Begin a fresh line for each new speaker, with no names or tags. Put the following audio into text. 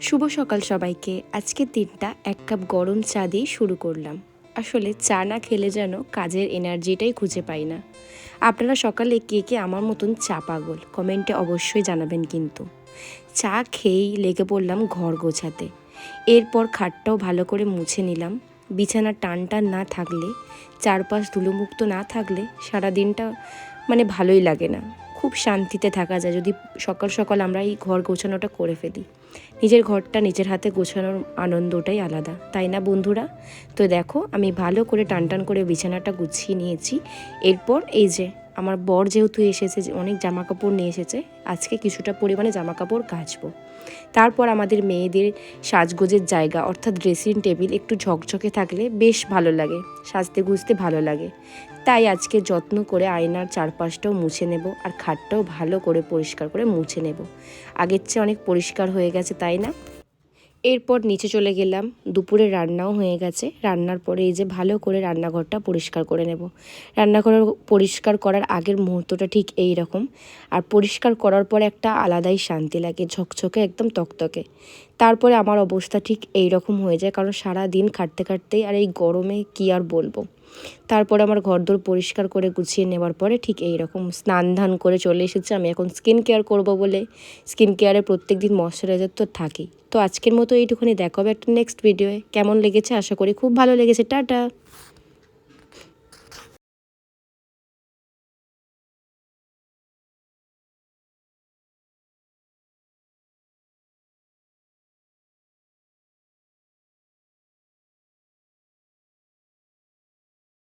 শুভ সকাল সবাইকে। আজকের দিনটা এক কাপ গরম চা দিয়ে শুরু করলাম। আসলে চা না খেলে যেন কাজের এনার্জিটাই খুঁজে পাই না। আপনারা সকালে কে কে আমার মতন চা পাগল কমেন্টে অবশ্যই জানাবেন কিন্তু। চা খেয়েই লেগে পড়লাম ঘর গোছাতে। এরপর খাটটাও ভালো করে মুছে নিলাম। বিছানা টান টান না থাকলে, চারপাশ ধুলোমুক্ত না থাকলে সারা দিনটা ভালোই লাগে না। খুব শান্তিতে থাকা যায় যদি সকাল সকাল আমরা এই ঘর গোছানোটা করে ফেলি। নিজের ঘরটা নিজের হাতে গোছানোর আনন্দটাই আলাদা, তাই না বন্ধুরা? তো দেখো, আমি ভালো করে টান করে বিছানাটা গুছিয়ে নিয়েছি। এরপর এই যে আমার বর যেহেতু এসেছে, অনেক জামা কাপড় নিয়ে এসেছে, আজকে কিছুটা পরিমাণে জামা কাপড় কাচবো। তারপর আমাদের মেয়েদের সাজগোজের জায়গা অর্থাৎ ড্রেসিং টেবিল একটু ঝকঝকে থাকলে বেশ ভালো লাগে, সাজতে গুজতে ভালো লাগে। তাই আজকে যত্ন করে আয়নার চারপাশটাও মুছে নেব, আর খাটটাও ভালো করে পরিষ্কার করে মুছে নেব। আগের চেয়ে অনেক পরিষ্কার হয়ে গেছে, তাই না? এরপর নিচে চলে গেলাম। দুপুরে রান্নাও হয়ে গেছে। রান্নার পরে এই যে ভালো করে রান্নাঘরটা পরিষ্কার করে নেব। রান্নাঘর পরিষ্কার করার আগের মুহূর্তটা ঠিক এই রকম, আর পরিষ্কার করার পরে একটা আলাদাই শান্তি লাগে, ঝকঝকে একদম তকতকে। তারপরে আমার অবস্থা ঠিক এই রকম হয়ে যায়, কারণ সারা দিন খাটতে খাটতেই আর এই গরমে কী আর বলবো। তারপরে আমার ঘরদোর পরিষ্কার করে গুছিয়ে নেওয়ার পরে ঠিক এই রকম স্নান ধান করে চলে এসেছে। আমি এখন স্কিন কেয়ার করব বলে, স্কিন কেয়ারে প্রত্যেক দিন ময়শ্চারাইজার তো থাকেই। তো আজকের মতো এইটুখানি, দেখা হবে একটা নেক্সট ভিডিওয়ে। কেমন লেগেছে? আশা করি খুব ভালো লেগেছে। টাটা।